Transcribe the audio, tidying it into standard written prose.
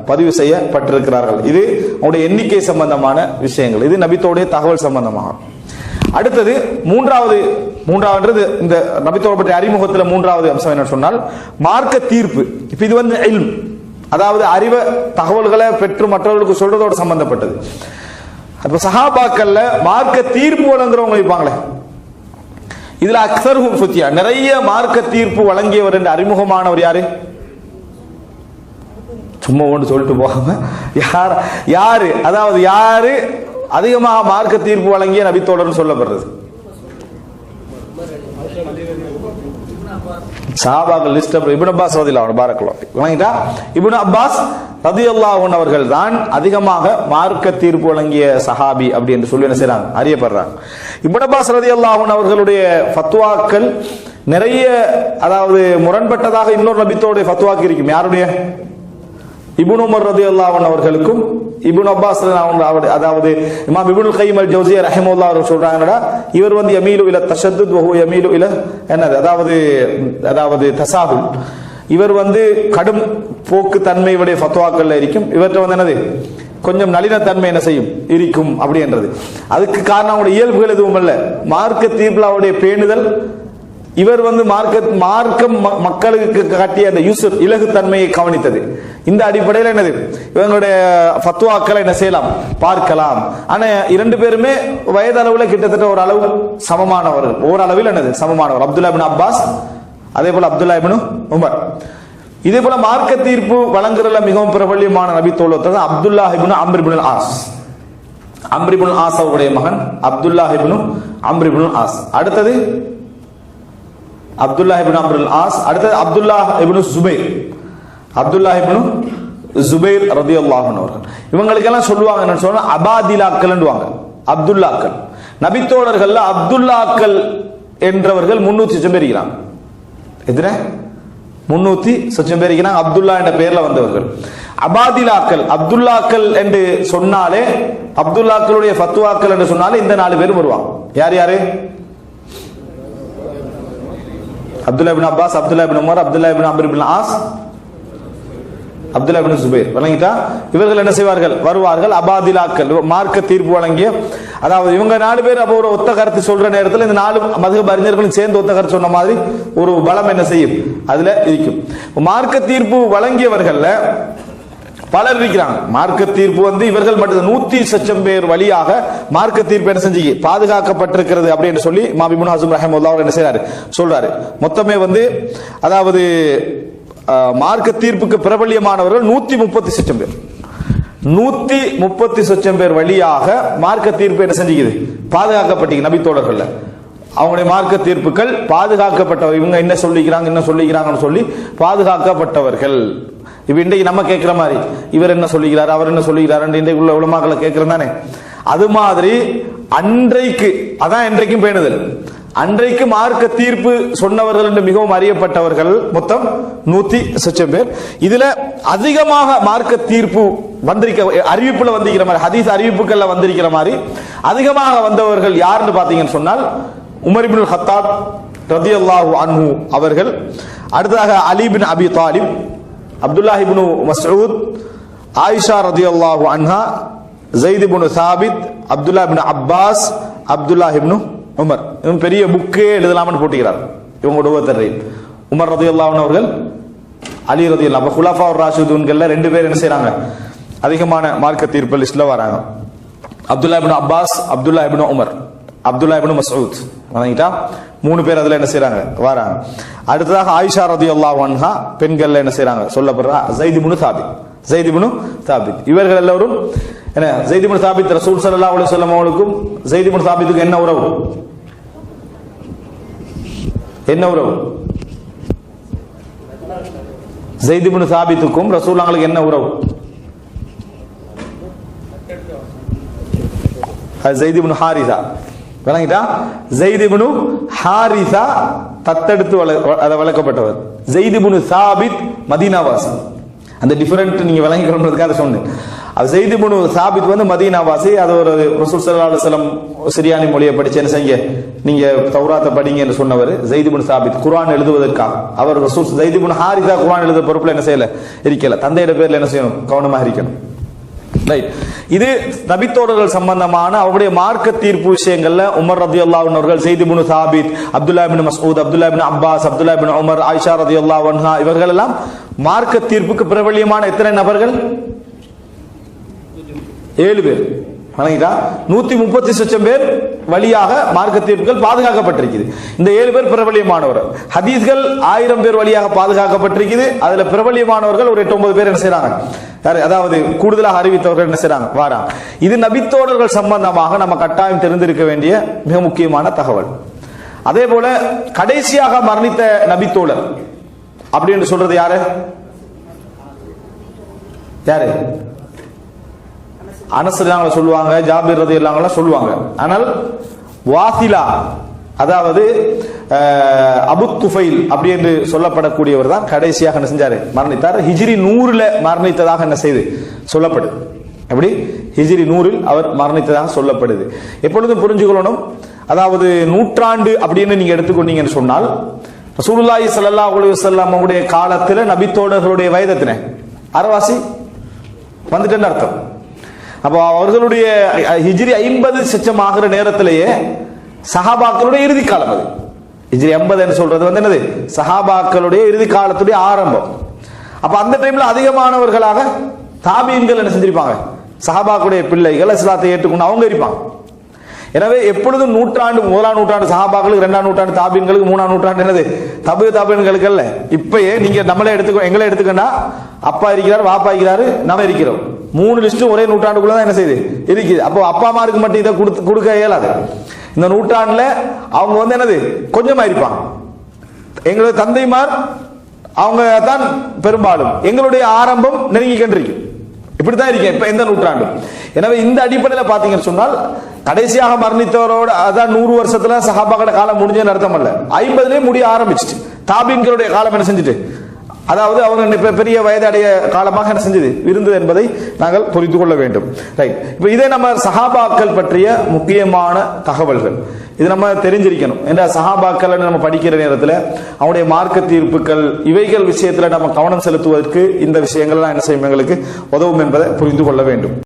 பதிவு செய்யப்பட்டிருக்கிறார்கள். இது அவருடைய எண்ணிக்கை சம்பந்தமான விஷயங்கள். இது நபித்தோடைய தகவல் சம்பந்தமாக. அடுத்தது மூன்றாவது இந்த நபித்தோட பற்றிய அறிமுகத்தில் மூன்றாவது அம்சம் என்ன சொன்னால் மார்க்க தீர்ப்பு. இப்ப இது இல்ம், அதாவது அறிவ தகவல்களை பெற்று மற்றவர்களுக்கு சொல்றதோடு சம்பந்தப்பட்டது. அப்ப சஹாபாக்கள்ல மார்க்க தீர்ப்பு வழங்குறவங்க இருப்பாங்களே, இதுல அக்ஸருஹும் ஃபுத்தியா, நிறைய மார்க்க தீர்ப்பு வழங்கியவர் என்று அறிமுகமானவர் யாரு? சும்மா ஒன்று சொல்லிட்டு போகாம யாரு, அதாவது யாரு அதிகமாக மார்க்க தீர்ப்பு வழங்கிய நபித்தோழர்னு சொல்லப்படுறது? சஹாபாக்கள் லிஸ்ட் இப்னு அப்பாஸ் ரலியல்லாஹு அன்ஹு பாரக்கல்லாஹு வழங்கிட்டா இப்னு அப்பாஸ் ரலியல்லாஹு அன்ஹு அவர்கள் தான் அதிகமாக மார்க்க தீர்ப்பு வழங்கிய சஹாபி அப்படி என்று சொல்லி என்ன செய்றாங்க, அறியப்படுறாங்க. இப்னு அப்பாஸ் ரலியல்லாஹு அன்ஹு அவர்களுடைய ஃபத்வாக்கள் நிறைய, அதாவது முரண்பட்டதாக இன்னொரு நபித்தோடைய ஃபத்வாக்கு இருக்கும். யாருடைய? இப்னு உமர் ரலியல்லாஹு அன்ஹு அவர்களுக்கும் இப்னு அப்பாஸ் அதாவது இமாம் இப்னுல் கய்யிம் அல் ஜௌஸிய்யா ரஹிமஹுல்லாஹ் அவர் சொல்றாங்கடா, இவர் யமீலு இல தஷத்துத் வ ஹுவ யமீலு இல என்னது, அதாவது தசாஹுல், இவர் கடும் போக்கு தன்மையுடைய ஃபத்வாக்கள்ல இருக்கும். இவர்கிட்ட என்னது கொஞ்சம் நளினத்தன்மை என்ன செய்யும் இருக்கும் அப்படின்றது. அதுக்கு காரணம் அவருடைய இயல்புகள் எதுவும் அல்ல, மார்க்க தீர்ப்புல அவருடைய பேணுதல். இவர் மார்க்கம் மக்களுக்கு காட்டிய அந்த யூசுப் இலகுத்தன்மையை கவனித்தது. இந்த அடிப்படையில் என்னது இவங்களுடைய ஃபத்வாக்களை என்ன செய்யலாம், பார்க்கலாம். ஆனா இரண்டு பேருமே வயதளவுல கிட்டத்தட்ட ஒரு அளவு சமமானவர்கள், ஓரளவில் என்னது சமமானவர். அப்துல்லா இப்னு அப்பாஸ், அதே போல அப்துல்லா இப்னு உமர். இதே போல மார்க்க தீர்ப்பு வழங்குறதுல மிகவும் பிரபல்யமான நபித்தோழர் அப்துல்லா இப்னு அம்ர் இப்னுல் ஆஸ். அம்ர் இப்னுல் ஆஸ் அவருடைய மகன் அப்துல்லா இப்னு அம்ர் இப்னுல் ஆஸ். அடுத்தது அப்துல்லா இப்னு அம்ருல் ஆஸ். அடுத்தது அப்துல்லா இப்னு சுபைர். அப்துல்லா இப்னு சுபைர் ரலியல்லாஹு அன்ஹு அவர்கள். இவங்களுக்கெல்லாம் சொல்லுவாங்க என்ன சொன்னா அபாதிலாக்கள்ன்னுவாங்க. அப்துல்லாக்கள் நபித்தோழர்கள்ல அப்துல்லாக்கள் என்றவர்கள் 300 லட்சம் பேர் இருக்கிறாங்க. எத்தனை? 300 லட்சம் பேர் இருக்கிறாங்க அப்துல்லா என்ற பெயர்ல வந்தவர்கள். அபாதிலாக்கள், அப்துல்லாக்கள் என்று சொன்னாலே, அப்துல்லாக்களுடைய ஃபத்வாக்கள் என்று சொன்னாலே இந்த 4 பேர் வருவாங்க. யார் யாரு? அப்துல்லா இப்னு அப்பாஸ், அப்துல்லா இப்னு உமர், அப்துல்லா இப்னு அம்ர் இப்னு ஆஸ், அப்துல்லா இப்னு சுபைர். வழங்கிட்டா இவர்கள் என்ன செய்வார்கள், வருவார்கள். அபாதிலாக்கள் மார்க்க தீர்ப்பு வழங்கிய, அதாவது இவங்க 4 பேர் அப்போ ஒரு ஒத்த கருத்து சொல்ற நேரத்தில் இந்த 4 மதுஹப் அறிஞர்களும் சேர்ந்து ஒத்த கருத்து சொன்ன மாதிரி ஒரு பலம் என்ன செய்யும் அதுல இருக்கும். மார்க்க தீர்ப்பு வழங்கியவர்கள்ல பலர் இருக்கிறாங்க. மார்க்க தீர்ப்பு இவர்கள் மட்டும் 100 லட்சம் பேர் வழியாக மார்க்க தீர்ப்பு என்ன செஞ்சு பாதுகாக்கப்பட்டிருக்கிறது அப்படின்னு சொல்லி இமாம் இப்னு ஹஸம் ரஹிமஹுல்லாஹ் என்ன செய்றாரு சொல்றாரு. மொத்தமே அதாவது மார்க்க தீர்ப்புக்கு பிரபல்யமானவர்கள் 130 லட்சம் பேர். 130 லட்சம் பேர் வழியாக மார்க்க தீர்ப்பு என்ன செஞ்சுக்குது பாதுகாக்கப்பட்டீங்க நபித்தோழர்கள்ல. அவங்களுடைய மார்க்க தீர்ப்புகள் பாதுகாக்கப்பட்டவர். இவங்க என்ன சொல்லிக்கிறாங்கன்னு சொல்லி பாதுகாக்கப்பட்டவர்கள். இப்ப இன்றைக்கு நம்ம கேட்கிற மாதிரி இவர் என்ன சொல்லுகிறார், அவர் என்ன சொல்லுகிறார் இன்றைக்கு உள்ள உலமாக்களை கேட்கிறோம் தானே. அது மாதிரி அன்றைக்கு, அதான் இன்றைக்கும் பேணுதல், அன்றைக்கு மார்க்க தீர்ப்பு சொன்னவர்கள் என்று மிகவும் அறியப்பட்டவர்கள் மொத்தம் 100 லட்சம் பேர். இதுல அதிகமாக மார்க்க தீர்ப்பு அறிவிப்புல வந்திருக்கிற மாதிரி, ஹதீஸ் அறிவிப்புகள்ல வந்திருக்கிற மாதிரி அதிகமாக வந்தவர்கள் யாருன்னு பாத்தீங்கன்னு சொன்னால் உமர் இப்னுல் கத்தாப் ரலியல்லாஹு அன்ஹு அவர்கள். அடுத்ததாக அலி பின் அபி தாலிப், அப்துல்லா இப்னு மஸ்ஊத், ஆயிஷா ரலியல்லாஹு அன்ஹா, ஸைத் இப்னு சாபித், அப்துல்லா இப்னு அப்பாஸ், அப்துல்லா இப்னு உமர். இவங்க பெரிய புக்கே எழுதலாம்னு போட்டுக்கிறார். இவங்களோட ஒவ்வொருத்தரையும் உமர் ரலியல்லாஹு அன்ஹு அவர்கள், அலி ரலியல்லாஹு அன்ஹு, குலஃபா ராஷிதூன்கள்ல 2 பேர் என்ன செய்றாங்க அதிகமான மார்க்க தீர்ப்பு லிஸ்ட்ல வராங்க. அப்துல்லா இப்னு அப்பாஸ், அப்துல்லா இப்னு உமர், அப்துல்லா இப்னு மஸ்ஊத். வணங்கிட்டா 3 பேர் அதுல என்ன செய்றாங்க வராங்க. அடுத்ததாக ஆயிஷா ரலியல்லாஹு அன்ஹா பெண்கள்ல என்ன செய்றாங்க சொல்லப்படுற ஸைத் இப்னு சாபித். இவர்கள் எல்லாரும் என்ன, ஸைத் இப்னு சாபித் ரசூல் ஸல்லல்லாஹு அலைஹி வஸல்லம் அவர்களுக்கும் ஸைத் இப்னு சாபித்துக்கும் என்ன உறவு? ஸைத் இப்னு சாபித்துக்கும் ரசூலுல்லாஹ்வுக்கு என்ன உறவு? ஸைத் இப்னு ஹாரிஸா. விளங்கிட்டா? ஸைத் இப்னு ஹாரிஸா தத்தெடுத்து வளர்க்கப்பட்டவர். ஸைத் இப்னு சாபித் மதீனாவாசி. அந்த டிஃபரெண்ட் நீங்க விளங்கி கொள்றதுக்காக சொன்னேன். அது ஸைத் இப்னு சாபித் வந்து மதீனாவாசி, அது ஒரு ரசூல் ஸல்லல்லாஹு அலைஹி வஸல்லம் சிரியானி மொழியை படிச்சு என்ன செய்யுங்க, நீங்க தௌராத்தை படிங்க என்று சொன்னவர் ஸைத் இப்னு சாபித் குர்ஆன் எழுதுவதற்காக. அவர் ரசூல் ஸைத் இப்னு ஹாரிஸா குர்ஆன் எழுத பொறுப்புல என்ன செய்யல இருக்கல, தந்தையோட பேர்ல என்ன செய்யணும், கவனமாக இருக்கணும். ரைட். இது நபித்தோழர்கள் சம்பந்தமான அவருடைய மார்க்க தீர்ப்பு விஷயங்கள்ல உமர் ரலியல்லாஹு அன்ஹு அவர்கள், ஸைத் இப்னு சாபித், அப்துல்லா இப்னு மஸ்ஊத், அப்துல்லா இப்னு அப்பாஸ், அப்துல்லா இப்னு உமர், ஆயிஷா ரலியல்லாஹு அன்ஹா இவர்கள் எல்லாம் மார்க்க தீர்ப்புக்கு பிரபல்யமான எத்தனை நபர்கள்? 7 பேர். 130 லட்சம் பேர் வழியாக மார்க்க தீர்ப்புகள் பாதுகாக்கப்பட்டிருக்குது. இந்த 7 பேர் பிரபல்யமானவர். ஹதீஸ்கள் 1000 பேர் வழியாக பாதுகாக்கப்பட்டிருக்குது. அதுல பிரபல்யமானவர்கள் ஒரு 8-9 பேர் என்ன செய்றாங்க, அதாவது கூடுதலாக அறிவித்தவர்கள் என்ன செய்றாங்க, வாராங்க. இது நபித்தோழர்கள் சம்பந்தமாக நம்ம கட்டாயம் தெரிந்திருக்க வேண்டிய மிக முக்கியமான தகவல். அதே போல கடைசியாக மரணித்த நபித்தோழர் அப்படின்னு சொல்றது யாரு? யாரு? அனஸ் சொல்லுவாங்க, ஜாபிர் ரலியல்லாஹு சொல்லுவாங்க. ஆனால் வாசிலா, அதாவது அபு துஃபைல் அப்படி என்று சொல்லப்படக்கூடியவர் தான் கடைசியாக என்ன செஞ்சாரு, மரணித்தார். ஹிஜ்ரி 100ல மரணித்ததாக என்ன செய்து சொல்லப்படுது. எப்படி? ஹிஜ்ரி 100ல் அவர் மரணித்ததாக சொல்லப்படுது. எப்பொழுதும் புரிஞ்சுக்கொள்ளணும், அதாவது நூற்றாண்டு அப்படின்னு நீங்க எடுத்துக்கொண்டீங்கன்னு சொன்னால் ரசூலுல்லாஹி ஸல்லல்லாஹு அலைஹி வஸல்லம் உடைய காலத்துல நபித்தோழர்களுடைய வயது எத்தனை? அரைவாசி வந்துட்டேன்னு அர்த்தம். அப்போ அவர்களுடைய ஹிஜ்ரி 50 சொச்சம் ஆகிற நேரத்திலேயே சஹாபாக்களுடைய இறுதி காலம். அது ஹிஜ்ரி 50 சொல்றது வந்து என்னது, சஹாபாக்களுடைய இறுதி காலத்துடைய ஆரம்பம். அப்ப அந்த டைம்ல அதிகமானவர்களாக தாபீன்கள் என்ன செஞ்சிருப்பாங்க, சஹாபாக்களுடைய பிள்ளைகள் இஸ்லாத்தை ஏற்றுக்கொண்டு அவங்க இருப்பாங்க. எனவே எப்பொழுதும் நூற்றாண்டு, 1ஆம் நூற்றாண்டு சஹாபாக்களுக்கு, 2ஆம் நூற்றாண்டு தாபீன்களுக்கு, 3ஆம் நூற்றாண்டு என்னது தாபீன்களுக்கு அல்ல. இப்பயே நீங்க நம்மளே எடுத்துக்கோ, எங்களை எடுத்துக்கண்டா அப்பா இருக்கிறார், வாப்பா இருக்கிறாரு, நம்ம இருக்கிறோம். 3 லிஸ்டும் ஒரே நூற்றாண்டுக்குள்ளதான் என்ன செய்யுது இருக்குது. அப்போ அப்பா அம்மாருக்கு மட்டும் இதை கொடுக்க இயலாது. இந்த நூற்றாண்டுல அவங்க வந்து என்னது கொஞ்சமா இருப்பாங்க. எங்களுடைய தந்தைமார் அவங்க தான் பெரும்பாலும், எங்களுடைய ஆரம்பம் நெருங்கி கண்டிருக்கு. இப்படித்தான் இருக்கேன் இப்ப இந்த நூற்றாண்டு. எனவே இந்த அடிப்படையில் பாத்தீங்கன்னு சொன்னால் கடைசியாக மரணித்தவரோட அதான் 100 வருஷத்துல சஹாபாக்களோட காலம் முடிஞ்சதுன்னு அர்த்தம் அல்ல. 50லயே முடிய ஆரம்பிச்சுட்டு தாபீன்களுடைய காலம் என்ன செஞ்சுட்டு, அதாவது அவங்க பெரிய வயதடைய காலமாக என்ன செஞ்சது இருந்தது என்பதை நாங்கள் புரிந்து கொள்ள வேண்டும். ரைட். இப்ப இதே நம்ம சஹாபாக்கள் பற்றிய முக்கியமான தகவல்கள் இது நம்ம தெரிஞ்சிருக்கணும். என்ற சஹாபாக்கள் நம்ம படிக்கிற நேரத்தில் அவனுடைய மார்க்க தீர்ப்புகள் இவைகள் விஷயத்துல நம்ம கவனம் செலுத்துவதற்கு இந்த விஷயங்கள்லாம் என்ன செய்யும், எங்களுக்கு உதவும் என்பதை புரிந்து கொள்ள வேண்டும்.